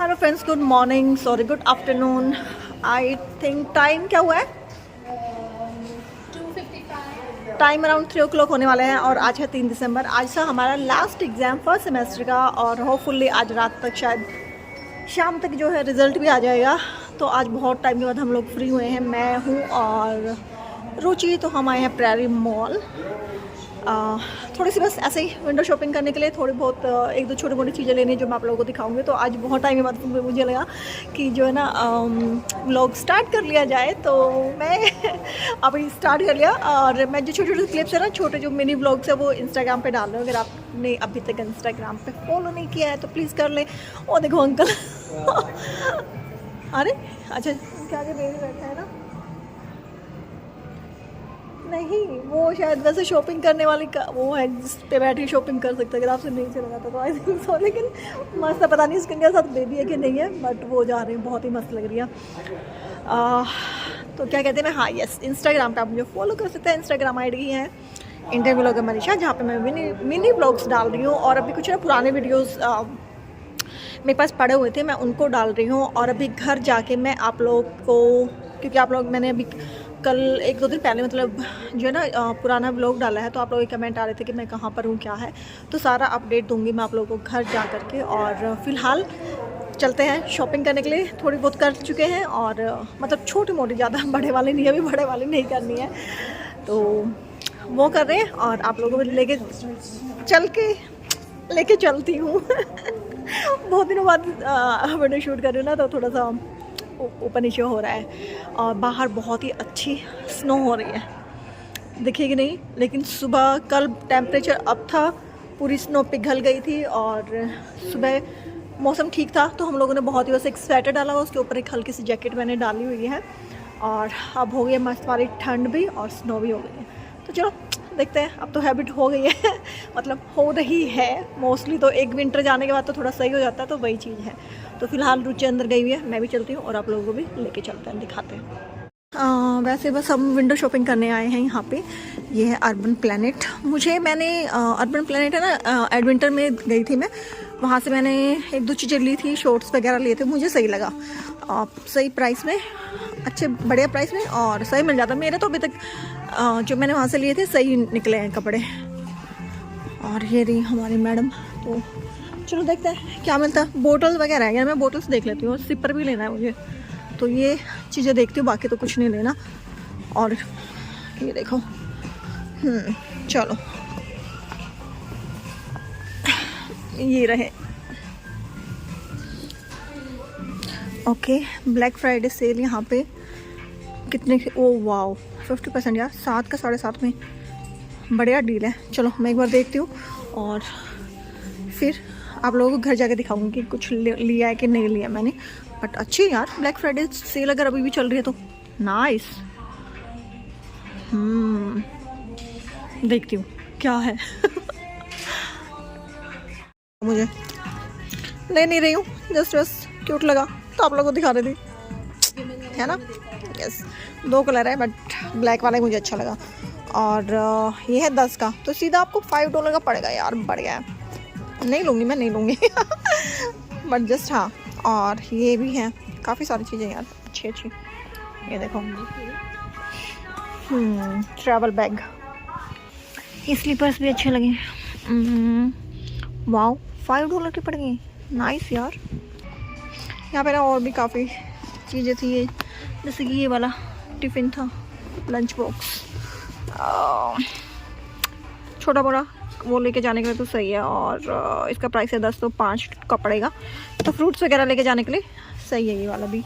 Hello friends, good morning, sorry good afternoon. I think time क्या हुआ है, 2:55। Time around 3 o'clock होने वाले हैं। और आज है 3 दिसंबर। आज था हमारा लास्ट एग्ज़ाम फर्स्ट सेमेस्टर का और होपफुली आज रात तक, शायद शाम तक जो है रिज़ल्ट भी आ जाएगा। तो आज बहुत टाइम के बाद हम लोग फ्री हुए हैं। मैं हूँ और रुचि, तो हम आए हैं प्रेरी मॉल थोड़ी सी बस ऐसे ही विंडो शॉपिंग करने के लिए। थोड़ी बहुत एक दो छोटी मोटी चीज़ें लेनी जो मैं आप लोगों को दिखाऊंगी। तो आज बहुत टाइम के बाद मुझे लगा कि जो है ना व्लॉग स्टार्ट कर लिया जाए, तो मैं अभी स्टार्ट कर लिया। और मैं जो छोटे छोटे क्लिप्स है ना, छोटे जो मिनी व्लॉग्स है, वो इंस्टाग्राम पे डाल रही हूँ। अगर आपने अभी तक इंस्टाग्राम पे फॉलो नहीं किया है तो प्लीज़ कर लें। और देखो अंकल अरे अच्छा, क्या आगे बेबी बैठा है ना, नहीं वो शायद वैसे शॉपिंग करने वाली का वो है जिस पे बैठ के शॉपिंग कर सकते हैं। अगर आपसे नहीं चला जाता तो आई थिंक सो। लेकिन मस्त है, पता नहीं इसके साथ बेबी है कि नहीं है, बट वो जा रही है, बहुत ही मस्त लग रही है। तो क्या कहते हैं, मैं हाँ यस, इंस्टाग्राम पे आप मुझे फॉलो कर सकते हैं। इंस्टाग्राम आईडी है इंडियन व्लॉगर मनीषा, जहाँ पे मैं मिनी व्लॉग्स डाल रही हूँ। और अभी कुछ ना पुराने वीडियोज़ मेरे पास पड़े हुए थे, मैं उनको डाल रही हूँ। और अभी घर जाके मैं आप लोग को, क्योंकि आप लोग, मैंने अभी कल एक दो दिन पहले मतलब जो है ना पुराना व्लॉग डाला है, तो आप लोग कमेंट आ रहे थे कि मैं कहाँ पर हूँ, क्या है। तो सारा अपडेट दूंगी मैं आप लोगों को घर जा कर के। और फ़िलहाल चलते हैं शॉपिंग करने के लिए। थोड़ी बहुत कर चुके हैं और मतलब छोटी मोटी, ज़्यादा बड़े वाले नहीं, अभी बड़े वाले नहीं करनी है, तो वो कर रहे हैं। और आप लोगों को लेके चलती हूँ बहुत दिनों बाद वीडियो शूट कर रही हूँ ना, तो थोड़ा सा ऊपर नीचे हो रहा है। और बाहर बहुत ही अच्छी स्नो हो रही है, दिखेगी नहीं, लेकिन सुबह कल टेम्परेचर अप था, पूरी स्नो पिघल गई थी। और सुबह मौसम ठीक था, तो हम लोगों ने बहुत ही बस एक स्वेटर डाला हुआ, उसके ऊपर एक हल्की सी जैकेट मैंने डाली हुई है। और अब हो गई है मस्त वाली ठंड भी, और स्नो भी हो गई है। तो चलो देखते हैं, अब तो हैबिट हो गई है मतलब हो रही है मोस्टली। तो एक विंटर जाने के बाद तो थोड़ा सही हो जाता है, तो वही चीज़ है। तो फिलहाल रुचि अंदर गई हुई है, मैं भी चलती हूँ और आप लोगों को भी लेके चलते हैं, दिखाते हैं। वैसे बस हम विंडो शॉपिंग करने आए हैं यहाँ पे। ये है अर्बन प्लैनेट। मैंने अर्बन प्लैनेट है ना, एडविंटर में गई थी मैं, वहाँ से मैंने एक दो चीज़ें ली थी, शॉर्ट्स वगैरह लिए थे, मुझे सही लगा। सही प्राइस में, अच्छे बढ़िया प्राइस में, और सही मिल जाता। मेरे तो अभी तक जो मैंने वहाँ से लिए थे सही निकले हैं कपड़े। और ये रही हमारी मैडम। तो चलो देखते हैं क्या मिलता है। बोटल वगैरह है, मैं बोटल्स देख लेती हूँ, सिपर भी लेना है मुझे, तो ये चीज़ें देखती हूँ, बाकी तो कुछ नहीं लेना। और ये देखो, चलो ये रहे। ओके, ब्लैक फ्राइडे सेल यहाँ पे कितने, ओ वाओ 50% यार, 7 का 7.5 में, बढ़िया डील है। चलो मैं एक बार देखती हूँ और फिर आप लोगों को घर जाके दिखाऊंगी कि कुछ लिया है कि नहीं लिया मैंने। बट अच्छी यार, ब्लैक फ्राइडे सेल अगर अभी भी चल रही है तो नाइस। देखती हूँ क्या है मुझे ले नहीं रही हूँ, जस्ट बस क्यूट लगा तो आप लोगों को दिखा रही थी, है ना। यस, 2 कलर है, बट ब्लैक वाला ही मुझे अच्छा लगा। और ये है 10 का, तो सीधा आपको $5 का पड़ेगा यार, बढ़िया है। नहीं लूँगी, मैं नहीं लूँगी बट जस्ट हाँ। और ये भी है, काफ़ी सारी चीज़ें यार अच्छी अच्छी। ये देखो, ट्रैवल बैग, ये स्लीपर्स भी अच्छे लगे। वाओ, $5 के पड़ गए, नाइस यार। यहाँ पे ना और भी काफ़ी चीज़ें थी, ये जैसे कि ये वाला टिफ़िन था, लंच बॉक्स, छोटा बड़ा वो लेके जाने के लिए तो सही है। और इसका प्राइस है 10, तो 5 का पड़ेगा, तो फ्रूट्स वगैरह लेके जाने के लिए सही है ये वाला भी।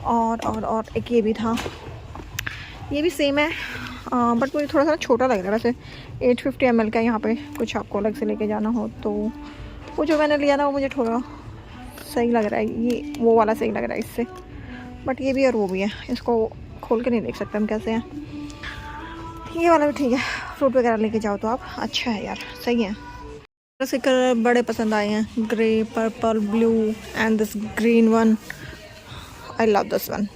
और एक ये भी था, ये भी सेम है, बट मुझे थोड़ा सा छोटा लग रहा है वैसे। 850 ml का, यहाँ पे कुछ आपको अलग से लेके जाना हो तो वो जो मैंने लिया ना वो मुझे थोड़ा सही लग रहा है, ये वो वाला सही लग रहा है इससे। बट ये भी और वो भी है, इसको खोल के नहीं देख सकते हम कैसे हैं। ये वाला भी ठीक है, फ्रूट वगैरह लेके जाओ तो आप, अच्छा है यार, सही है। ऐसे कलर बड़े पसंद आए हैं, grey, purple, blue and this green one. I love this one,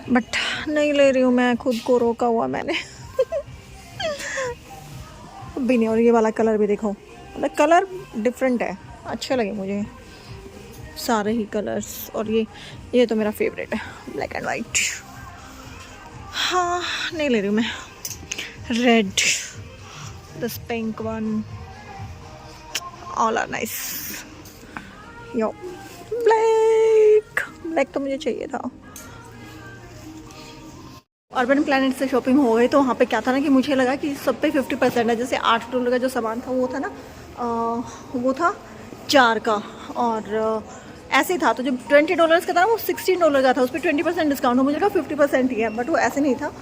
but नहीं ले रही हूँ मैं, खुद को रोका हुआ मैंने भी नहीं। और ये वाला कलर भी देखो, मतलब कलर डिफरेंट है, अच्छे लगे मुझे। सारे ही कलर्स। और ये तो मेरा फेवरेट है, ब्लैक एंड वाइट। हाँ, नहीं ले रही हूँ मैं। Red, this pink one, all are nice. यो ब्लैक तो मुझे चाहिए था। अर्बन प्लैनेट से शॉपिंग हो गई, तो वहाँ पे क्या था ना कि मुझे लगा कि सब पे 50% है। जैसे $8 का जो सामान था वो था ना, वो था 4 का, और ऐसे ही था। तो जब $20 का था ना, वो $16 का था, उस पर 20% डिस्काउंट हो। मुझे लगा 50% ही है, बट वो ऐसे नहीं था।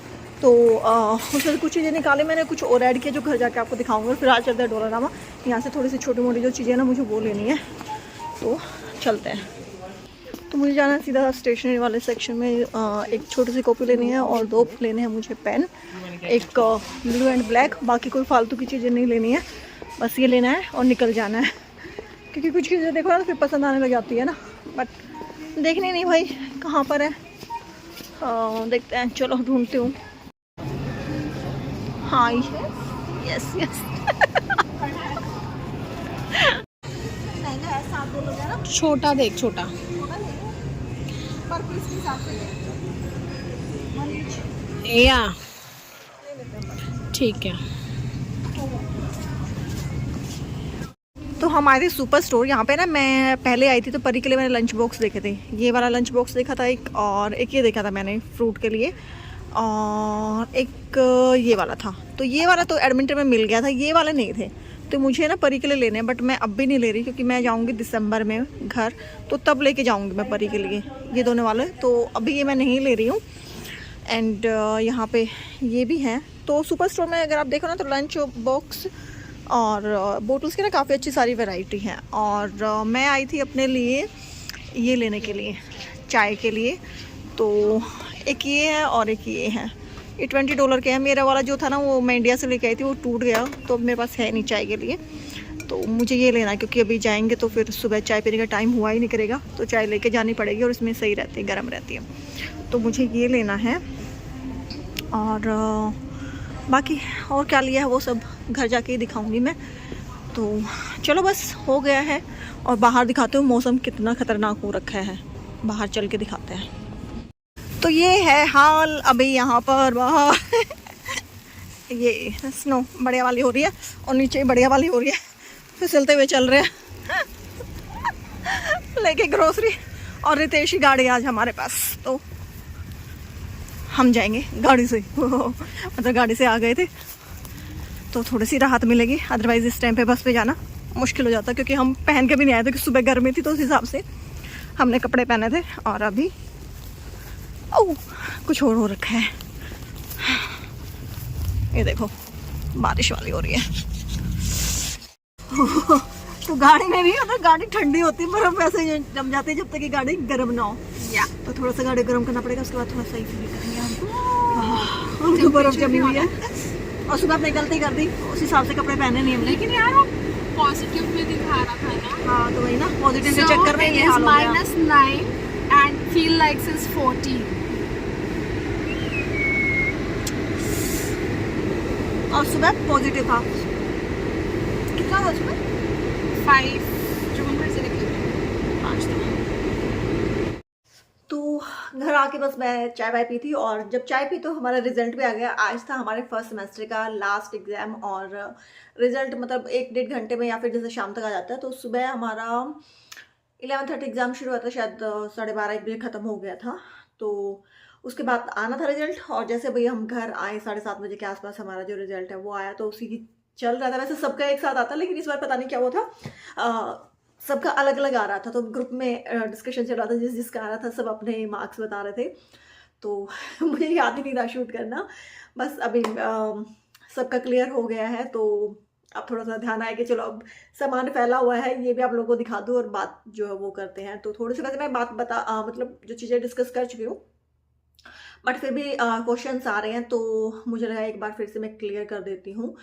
तो उसमें से कुछ चीज़ें निकाली मैंने, कुछ और ऐड किया जो घर जाके आपको दिखाऊंगा। फिर आज चलते हैं डोलारामा। यहाँ से थोड़ी सी छोटी मोटी जो चीज़ें ना मुझे वो लेनी है, तो चलते हैं। तो मुझे जाना है सीधा स्टेशनरी वाले सेक्शन में। एक छोटी सी कॉपी लेनी है और 2 लेने हैं मुझे पेन, एक ब्लू एंड ब्लैक। बाकी कोई फालतू की चीज़ें नहीं लेनी है, बस ये लेना है और निकल जाना है। क्योंकि कुछ चीज़ें देखो ना तो फिर पसंद आने लग जाती है ना, बट देखनी नहीं भाई कहाँ पर है। देखते हैं, चलो ढूंढती हूँ। हाँ, यस यस। छोटा देख, छोटा पर पीस के हिसाब से या ठीक है। तो हमारे सुपर स्टोर यहाँ पे ना, मैं पहले आई थी तो परी के लिए मैंने लंच बॉक्स देखे थे। ये वाला लंच बॉक्स देखा था एक, और एक ये देखा था मैंने फ्रूट के लिए, और एक ये वाला था। तो ये वाला तो एडमिंटन में मिल गया था, ये वाले नहीं थे। तो मुझे ना परी के लिए लेने हैं, बट मैं अब भी नहीं ले रही क्योंकि मैं जाऊँगी दिसंबर में घर, तो तब लेके जाऊँगी मैं परी के लिए ये दोनों वाले। तो अभी ये मैं नहीं ले रही हूँ। एंड यहाँ पे ये भी हैं। तो सुपर स्टोर में अगर आप देखो ना तो लंच बॉक्स और बोटल्स की ना काफ़ी अच्छी सारी वैरायटी हैं। और मैं आई थी अपने लिए ये लेने के लिए, चाय के लिए। तो एक ये है और एक ये है, ये $20 के हैं। मेरा वाला जो था ना वो मैं इंडिया से लेके आई थी, वो टूट गया, तो अब मेरे पास है नहीं चाय के लिए। तो मुझे ये लेना है क्योंकि अभी जाएंगे तो फिर सुबह चाय पीने का टाइम हुआ ही नहीं करेगा, तो चाय लेके जानी पड़ेगी और इसमें सही रहती है, गर्म रहती है। तो मुझे ये लेना है। और बाकी और क्या लिया है वो सब घर जाके ही दिखाऊंगी मैं। तो चलो बस हो गया है, और बाहर दिखाते हो मौसम कितना ख़तरनाक हो रखा है, बाहर चल के दिखाते हैं। तो ये है हाल अभी यहाँ पर बाहर। ये स्नो बढ़िया वाली हो रही है और नीचे बढ़िया वाली हो रही है, फिसलते हुए चल रहे हैं लेके ग्रोसरी। और रितेश की गाड़ी आज हमारे पास, तो हम जाएंगे गाड़ी से मतलब गाड़ी से आ गए थे तो थोड़ी सी राहत मिलेगी, अदरवाइज़ इस टाइम पे बस पे जाना मुश्किल हो जाता। क्योंकि हम पहन के भी नहीं आए थे कि सुबह गर्मी थी, तो उस हिसाब से हमने कपड़े पहने थे। और अभी कुछ और हो रखा है, ये देखो बारिश वाली हो रही है। तो गाड़ी में भी अगर गाड़ी ठंडी होती पर हम वैसे जम जाते हैं जब तक कि गाड़ी गर्म ना हो। या तो थोड़ा सा गाड़ी गर्म करना पड़ेगा, उसके बाद थोड़ा सही फील करेंगे हम। जो बर्फ जमी हुई है और सुबह अपने गलती कर दी, उस हिसाब से कपड़े पहने नहीं हमने। लेकिन यार वो पॉजिटिव में दिखा रहा था ना। हाँ तो वही ना, पॉजिटिव के चक्कर में ये हाल हो गया। -9 and feel like it's 40. और सुबह पॉजिटिव था, कितना था सुबह? 5 जो हम घर से निकले थे 5 था। तो घर आके बस मैं चाय वाय पी थी, और जब चाय पी तो हमारा रिजल्ट भी आ गया। आज था हमारे फर्स्ट सेमेस्टर का लास्ट एग्जाम, और रिजल्ट मतलब 1-1.5 घंटे में या फिर जैसे शाम तक आ जाता है। तो सुबह हमारा 11:30 एग्ज़ाम शुरू हुआ था, शायद 12:30-1 बजे ख़त्म हो गया था। तो उसके बाद आना था रिजल्ट, और जैसे भई हम घर आए 7:30 बजे के आसपास हमारा जो रिजल्ट है वो आया। तो उसी की चल रहा था, वैसे सबका एक साथ आता, लेकिन इस बार पता नहीं क्या हुआ था, सबका अलग अलग आ रहा था। तो ग्रुप में डिस्कशन चल रहा था, जिसका आ रहा था सब अपने मार्क्स बता रहे थे। तो मुझे याद ही नहीं रहा शूट करना। बस अभी सबका क्लियर हो गया है, तो अब थोड़ा सा ध्यान आया कि चलो अब सामान फैला हुआ है, ये भी आप लोगों को दिखा दूँ और बात जो है वो करते हैं। तो थोड़ी सी वैसे मैं बात मतलब जो चीज़ें डिस्कस कर चुकी हूँ, बट फिर भी क्वेश्चंस आ रहे हैं, तो मुझे लगा एक बार फिर से मैं क्लियर कर देती हूँ।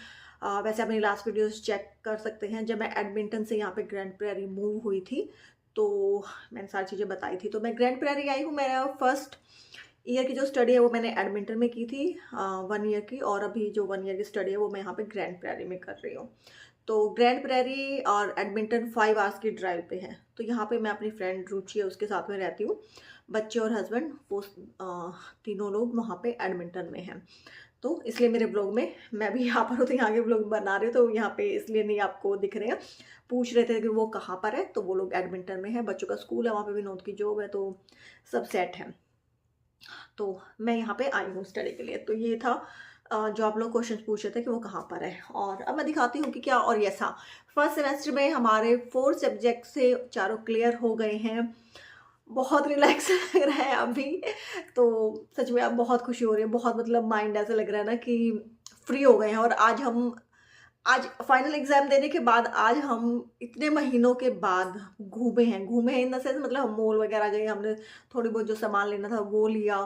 वैसे अपनी लास्ट वीडियोस चेक कर सकते हैं, जब मैं एडमिंटन से यहाँ पे ग्रैंड प्रेरी मूव हुई थी तो मैंने सारी चीज़ें बताई थी। तो मैं ग्रैंड प्रेरी आई हूँ, मेरा फर्स्ट ईयर की जो स्टडी है वो मैंने एडमिंटन में की थी 1 ईयर की, और अभी जो 1 ईयर की स्टडी है वो मैं यहाँ पे ग्रैंड प्रेरी में कर रही हूँ। तो ग्रैंड प्रेरी और एडमिंटन 5 आवर्स की ड्राइव पे है। तो यहाँ पे मैं अपनी फ्रेंड रुचि है उसके साथ में रहती हूँ। बच्चे और हस्बैंड वो तीनों लोग वहाँ पे एडमिंटन में हैं। तो इसलिए मेरे ब्लॉग में मैं भी यहाँ पर हूँ, तो यहाँ के ब्लॉग बना रही हूँ, तो यहाँ पे इसलिए नहीं आपको दिख रहे हैं। पूछ रहे थे कि वो कहाँ पर है, तो वो लोग एडमिंटन में है, बच्चों का स्कूल है वहाँ पे, विनोद की जॉब है, तो सब सेट है। तो मैं यहाँ पे आई हूँ स्टडी के लिए। तो ये था जो आप लोग क्वेश्चन पूछ रहे थे कि वो कहाँ पर है, और अब मैं दिखाती हूँ कि क्या। और यस हाँ, फर्स्ट सेमेस्टर में हमारे 4 सब्जेक्ट से चारों क्लियर हो गए हैं। बहुत रिलैक्स लग रहा है अभी, तो सच में अब बहुत खुशी हो रही है, बहुत मतलब माइंड ऐसा लग रहा है ना कि फ्री हो गए हैं। और आज फाइनल एग्जाम देने के बाद आज हम इतने महीनों के बाद घूमे हैं इन द सेंस, मतलब हम मॉल वगैरह गए, हमने थोड़ी बहुत जो सामान लेना था वो लिया,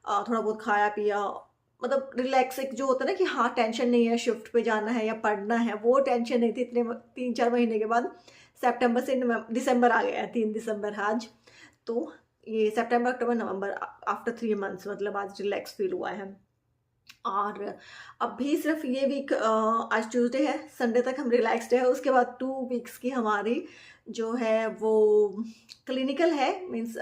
थोड़ा बहुत खाया पिया, मतलब रिलैक्स एक जो होता है ना कि हाँ टेंशन नहीं है शिफ्ट पे जाना है या पढ़ना है, वो टेंशन नहीं थी इतने 3-4 महीने के बाद। सितंबर से दिसंबर आ गया है, 3 दिसंबर है आज। तो ये सितंबर अक्टूबर नवंबर आफ्टर 3 मंथ्स मतलब आज रिलैक्स फील हुआ है। और अब भी सिर्फ ये वीक आज ट्यूसडे है, संडे तक हम रिलैक्सड है। उसके बाद 2 वीक्स की हमारी जो है वो क्लिनिकल है, मीन्स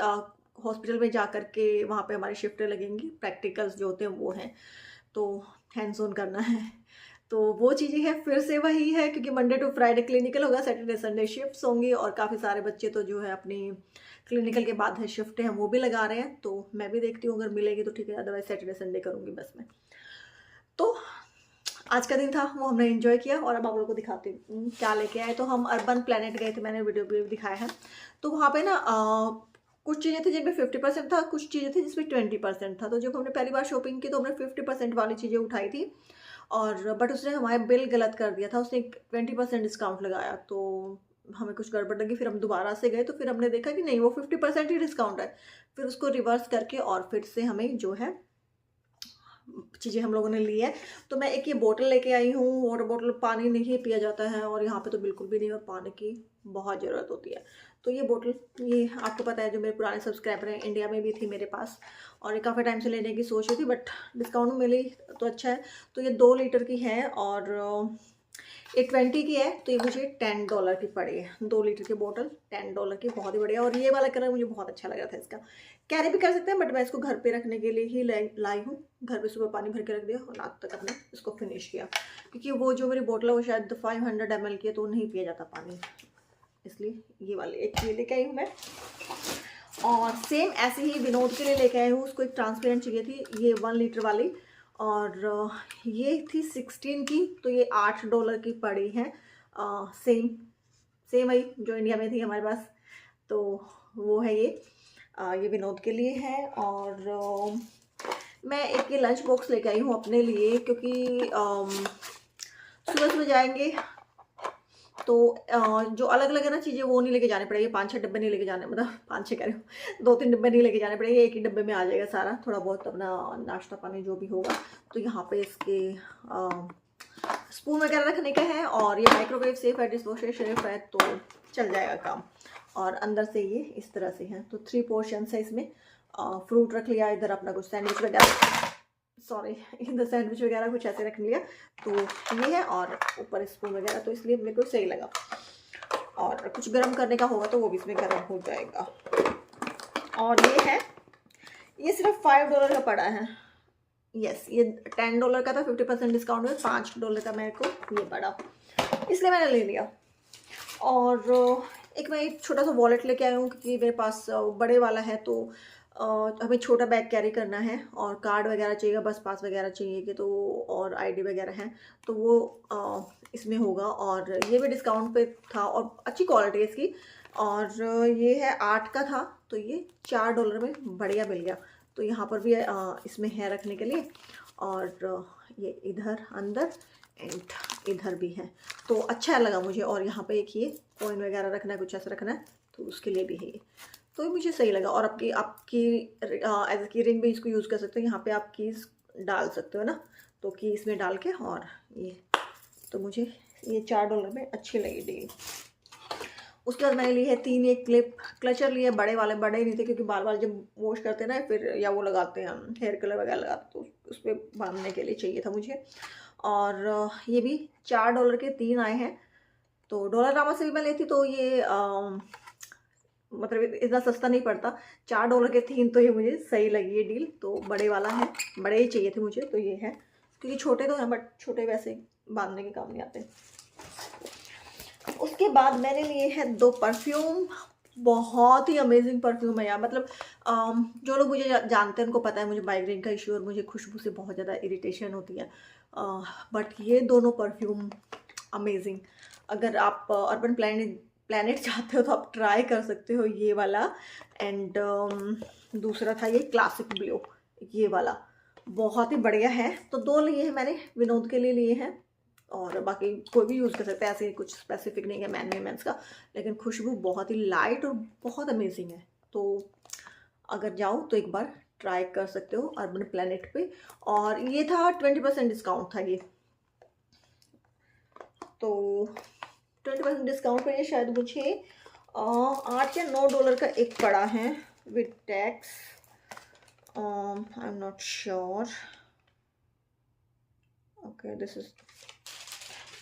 हॉस्पिटल में जा कर के वहाँ पे हमारी शिफ्टें लगेंगी, प्रैक्टिकल्स जो होते हैं वो हैं, तो हैंड्स ऑन करना है। तो वो चीज़ें हैं, फिर से वही है क्योंकि मंडे टू फ्राइडे क्लिनिकल होगा, सैटरडे संडे शिफ्ट्स होंगी, और काफ़ी सारे बच्चे तो जो है अपनी क्लिनिकल के बाद है शिफ्ट है वो भी लगा रहे हैं। तो मैं भी देखती हूँ अगर मिलेगी तो ठीक है, अदरवाइज सैटरडे संडे करूँगी बस में। तो आज का दिन था वो हमने एंजॉय किया, और अब आप लोगों को दिखाती हूँ क्या लेके आए। तो हम अर्बन प्लेनेट गए थे, मैंने वीडियो भी दिखाया है। तो वहाँ पे ना कुछ चीज़ें थी जिनमें 50% था, कुछ चीज़ें थी जिसमें 20% था। तो जब हमने पहली बार शॉपिंग की तो हमने 50% वाली चीज़ें उठाई थी, और बट उसने हमारा बिल गलत कर दिया था, उसने 20% डिस्काउंट लगाया, तो हमें कुछ गड़बड़ लगी। फिर हम दोबारा से गए तो फिर हमने देखा कि नहीं वो 50% ही डिस्काउंट है। फिर उसको रिवर्स करके और फिर से हमें जो है चीज़ें हम लोगों ने ली है। तो मैं एक ये बोतल लेके आई हूँ, वाटर बोतल, पानी नहीं पिया जाता है और यहाँ पे तो बिल्कुल भी नहीं, और पानी की बहुत ज़रूरत होती है। तो ये बोतल, ये आपको पता है जो मेरे पुराने सब्सक्राइबर हैं, इंडिया में भी थी मेरे पास, और ये काफ़ी टाइम से लेने की सोच रही थी बट डिस्काउंट में मिली तो अच्छा है। तो ये 2 लीटर की है, और ये 20 की है, तो ये मुझे $10 की पड़ी है। 2 लीटर की बोतल $10 की, बहुत ही बढ़िया। और ये वाला कलर मुझे बहुत अच्छा लग रहा था, इसका कैरी भी कर सकते हैं बट मैं इसको घर पे रखने के लिए ही लाई हूँ। घर पे सुबह पानी भर के रख दिया और रात तक अपने इसको फिनिश किया, क्योंकि वो जो मेरी बोतल है वो शायद 500 ml की है, तो नहीं पिया जाता पानी, इसलिए ये वाली एक ये लेके आई हूँ मैं। और सेम ऐसे ही विनोद के लिए लेके आई हूँ, उसको एक ट्रांसपेरेंट चाहिए थी, ये 1 लीटर वाली, और ये थी 16 की, तो ये $8 की पड़ी है। सेम वही जो इंडिया में थी हमारे पास, तो वो है ये विनोद के लिए है। और मैं एक ये लंच बॉक्स लेके आई हूँ अपने लिए, क्योंकि सुबह सुबह जाएंगे तो जो अलग अलग है ना चीज़ें वो नहीं लेके जाने पड़ेगी, 5-6 डब्बे नहीं लेके जाने, मतलब 5-6 कह रहे हो, 2-3 डब्बे नहीं लेके जाने पड़ेंगे, एक ही डब्बे में आ जाएगा सारा, थोड़ा बहुत अपना नाश्ता पानी जो भी होगा। तो यहाँ पे इसके स्पून वगैरह रखने का है, और ये माइक्रोवेव सेफ है, डिशवॉशर सेफ है, तो चल जाएगा काम। और अंदर से ये इस तरह से है, तो 3 पोर्शन है इसमें। फ्रूट रख लिया, इधर अपना कुछ सैंडविच वगैरह, सॉरी इधर सैंडविच वगैरह कुछ ऐसे रख लिया, तो ये है, और ऊपर स्पून वगैरह, तो इसलिए मेरे को सही लगा। और कुछ गर्म करने का होगा तो वो भी इसमें गर्म हो जाएगा। और ये है, ये सिर्फ $5 का पड़ा है। यस, ये $10 का था, 50% डिस्काउंट में $5 का मेरे को ये पड़ा, इसलिए मैंने ले लिया। और एक मैं एक छोटा सा वॉलेट लेके आई हूँ, क्योंकि मेरे पास बड़े वाला है, तो हमें छोटा बैग कैरी करना है, और कार्ड वगैरह चाहिए, बस पास वगैरह चाहिए कि, तो और आईडी वगैरह है, तो वो इसमें होगा। और ये भी डिस्काउंट पे था और अच्छी क्वालिटी है इसकी। और ये है 8 का था, तो ये $4 में बढ़िया मिल गया। तो यहाँ पर भी इसमें है रखने के लिए, और ये इधर अंदर एंड इधर भी है, तो अच्छा लगा मुझे। और यहाँ पे एक ये कॉइन वगैरह रखना है, कुछ ऐसा रखना है, तो उसके लिए भी है ये, तो ये मुझे सही लगा। और आपकी एज की रिंग भी इसको यूज़ कर सकते हो, यहाँ पे आप कीज़ डाल सकते हो ना, तो की इसमें डाल के, और ये तो मुझे ये $4 में अच्छी लगी डील। उसके बाद मैंने ली है 3 एक क्लचर लिए, बड़े वाले, बड़े ही नहीं थे क्योंकि बार बार जब वॉश करते हैं ना फिर, या वो लगाते हैं हेयर कलर वगैरह लगाते, तो उस पर बांधने के लिए चाहिए था मुझे। और ये भी $4 के 3 आए हैं, तो डॉलरमामा से भी मैं लेती तो ये मतलब इतना सस्ता नहीं पड़ता, $4 के 3, तो ये मुझे सही लगी ये डील। तो बड़े वाला है, बड़े ही चाहिए थे मुझे, तो ये है, क्योंकि छोटे तो हैं बट छोटे वैसे बांधने के काम नहीं आते। उसके बाद मैंने लिए हैं 2 परफ्यूम, बहुत ही अमेजिंग परफ्यूम है यार। मतलब जो लोग मुझे जानते हैं उनको पता है मुझे माइग्रेन का इशू और मुझे खुशबू से बहुत ज़्यादा इरिटेशन होती है, बट ये दोनों परफ्यूम अमेजिंग। अगर आप अर्बन प्लैनेट चाहते हो तो आप ट्राई कर सकते हो ये वाला। एंड दूसरा था ये क्लासिक ब्लू, ये वाला बहुत ही बढ़िया है। तो 2 लिए हैं मैंने, विनोद के लिए लिए हैं, और बाकी कोई भी यूज़ कर सकता है, ऐसे कुछ स्पेसिफिक नहीं है मैन मेंस का, लेकिन खुशबू बहुत ही लाइट और बहुत अमेजिंग है। तो अगर जाओ तो एक बार ट्राई कर सकते हो अर्बन प्लैनेट पे। और ये था 20% डिस्काउंट था ये, तो 20% डिस्काउंट पे ये शायद मुझे $8 या $9 का एक पड़ा है with tax, I am not sure. Okay this is,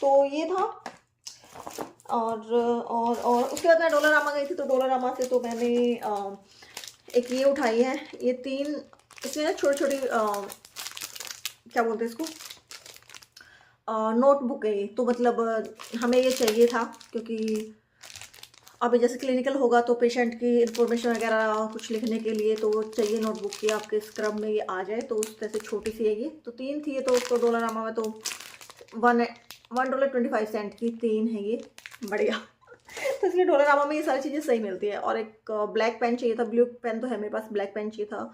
तो ये था। और उसके बाद मैं डॉलरमामा गई थी, तो डॉलरमामा से तो मैंने एक ये उठाई है, ये 3, इसमें ना छोटी छोटी क्या बोलते हैं इसको, नोटबुक है ये। तो मतलब हमें ये चाहिए था, क्योंकि अभी जैसे क्लिनिकल होगा तो पेशेंट की इंफॉर्मेशन वगैरह कुछ लिखने के लिए तो चाहिए नोटबुक की, आपके स्क्रब में ये आ जाए। तो उस तरह से छोटी सी है ये, तो 3 थी ये, तो उसको डॉलरमामा में तो $1.25 की 3 है ये, बढ़िया। तो इसलिए डॉलरमामा में ये सारी चीज़ें सही मिलती है। और एक ब्लैक पेन चाहिए था, ब्लू पेन तो है मेरे पास, ब्लैक पेन चाहिए था,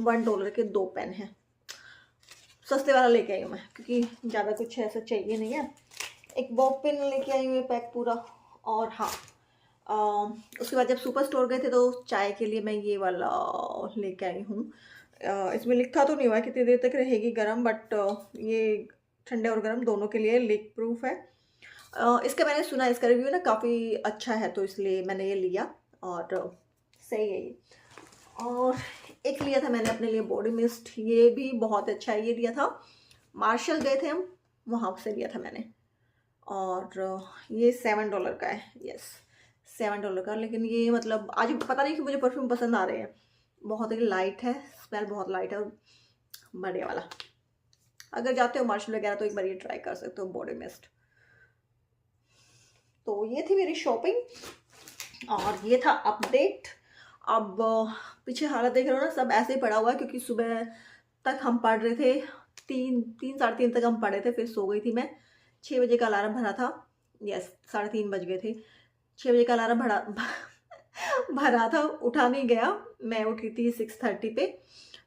$1 के 2 पेन हैं, सस्ते वाला लेके आई हूँ मैं, क्योंकि ज़्यादा कुछ ऐसा चाहिए नहीं है। एक बॉब पेन लेके आई हूँ ये पैक पूरा। और हाँ, उसके बाद जब सुपर स्टोर गए थे तो चाय के लिए मैं ये वाला लेके आई हूँ। इसमें लिखा तो नहीं हुआ है कितनी देर तक रहेगी गर्म, बट ये ठंडे और गर्म दोनों के लिए लीक प्रूफ है। इसका मैंने सुना, इसका रिव्यू ना काफ़ी अच्छा है, तो इसलिए मैंने ये लिया और सही है ये। और एक लिया था मैंने अपने लिए बॉडी मिस्ट, ये भी बहुत अच्छा है। ये लिया था, मार्शल गए थे हम, वहाँ से लिया था मैंने, और ये $7 का है, यस $7 का। लेकिन ये मतलब आज पता नहीं कि मुझे परफ्यूम पसंद आ रहे हैं, बहुत ही लाइट है, स्मेल बहुत लाइट है और बढ़िया वाला। अगर जाते हो मार्शल वगैरह तो एक बार ये ट्राई कर सकते हो बॉडी मिस्ट। तो ये थी मेरी शॉपिंग और ये था अपडेट। अब पीछे हालत देख रहे हो ना, सब ऐसे ही पड़ा हुआ है, क्योंकि सुबह तक हम पढ़ रहे थे, 3 साढ़े 3 तक हम पढ़े थे, फिर सो गई थी मैं। 6 बजे का अलार्म भरा था, यस 3:30 बज गए थे। 6 बजे का अलार्म भरा था, उठा नहीं गया। मैं उठी थी 6:30 पे,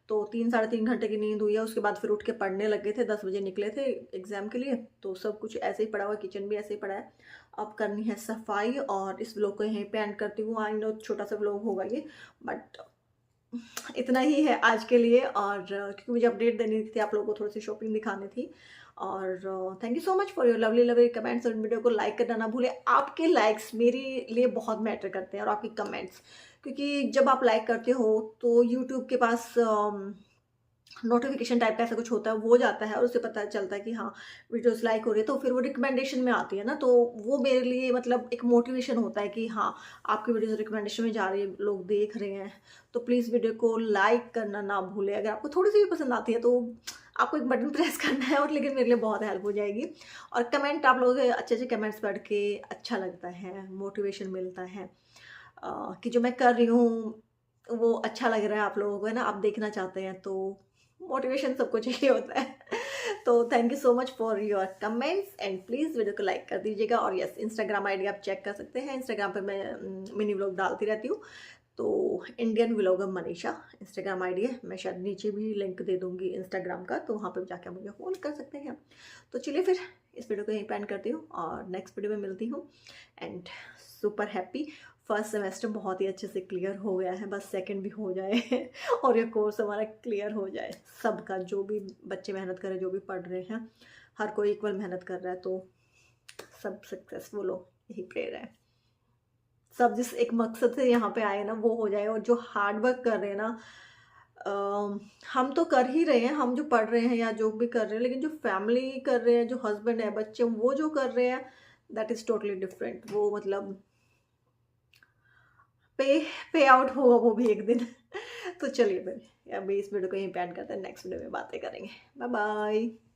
तो 3 साढ़े 3 घंटे की नींद हुई है। उसके बाद फिर उठ के पढ़ने लगे थे, 10 बजे निकले थे एग्ज़ाम के लिए। तो सब कुछ ऐसे ही पड़ा हुआ, किचन भी ऐसे ही पड़ा है। अब करनी है सफाई और इस व्लॉग को यहीं पे एंड करती हूँ। आई नो छोटा सा व्लॉग होगा ये, बट इतना ही है आज के लिए। और क्योंकि मुझे अपडेट देनी थी, आप लोगों को थोड़ी सी शॉपिंग दिखानी थी। और thank you so much for your lovely lovely comments. और वीडियो को लाइक करना ना भूले, आपके लाइक्स मेरे लिए बहुत मैटर करते हैं और आपके कमेंट्स, क्योंकि जब आप लाइक करते हो तो यूट्यूब के पास नोटिफिकेशन टाइप का ऐसा कुछ होता है, वो जाता है और उससे पता चलता है कि हाँ वीडियोस लाइक हो रही है, तो फिर वो रिकमेंडेशन में आती है ना। तो वो मेरे लिए मतलब एक मोटिवेशन होता है कि हाँ आपकी वीडियोस रिकमेंडेशन में जा रही है, लोग देख रहे हैं। तो प्लीज़ वीडियो को लाइक करना ना भूले। अगर आपको थोड़ी सी भी पसंद आती है तो आपको एक बटन प्रेस करना है, और लेकिन मेरे लिए बहुत हेल्प हो जाएगी। और कमेंट, आप लोगों के अच्छे अच्छे कमेंट्स पढ़ के अच्छा लगता है, मोटिवेशन मिलता है कि जो मैं कर रही हूँ वो अच्छा लग रहा है आप लोगों को, है ना, आप देखना चाहते हैं, तो मोटिवेशन सबको चाहिए होता है। तो thank you so much for your comments and please video को लाइक कर दीजिएगा। और यस, इंस्टाग्राम आईडी आप चेक कर सकते हैं, इंस्टाग्राम पे मैं मिनी व्लॉग डालती रहती हूँ। तो Indian vlogger Manisha Instagram ID है, मैं शायद नीचे भी लिंक दे दूँगी इंस्टाग्राम का, तो वहाँ पर जाकर मुझे फॉलो कर सकते हैं। तो चलिए फिर इस वीडियो को यहीं पे एंड करती हूँ और नेक्स्ट वीडियो में मिलती हूँ। And super happy, first semester बहुत ही अच्छे से क्लियर हो गया है, बस सेकंड भी हो जाए और ये कोर्स हमारा क्लियर हो जाए। सबका, जो भी बच्चे मेहनत कर रहे हैं, जो भी पढ़ रहे हैं, हर कोई इक्वल मेहनत कर रहा है, तो सब सक्सेसफुल हो, यही प्रेयर है। सब जिस एक मकसद से यहाँ पे आए ना वो हो जाए। और जो हार्ड वर्क कर रहे हैं ना, हम तो कर ही रहे हैं, हम जो पढ़ रहे हैं या जो भी कर रहे हैं, लेकिन जो फैमिली कर रहे हैं, जो हस्बैंड है, बच्चे, वो जो कर रहे हैं दैट इज़ टोटली डिफरेंट। वो मतलब पे आउट होगा वो भी एक दिन। तो चलिए फिर अभी इस वीडियो को यहीं पे एंड करते हैं, नेक्स्ट वीडियो में बातें करेंगे। Bye bye.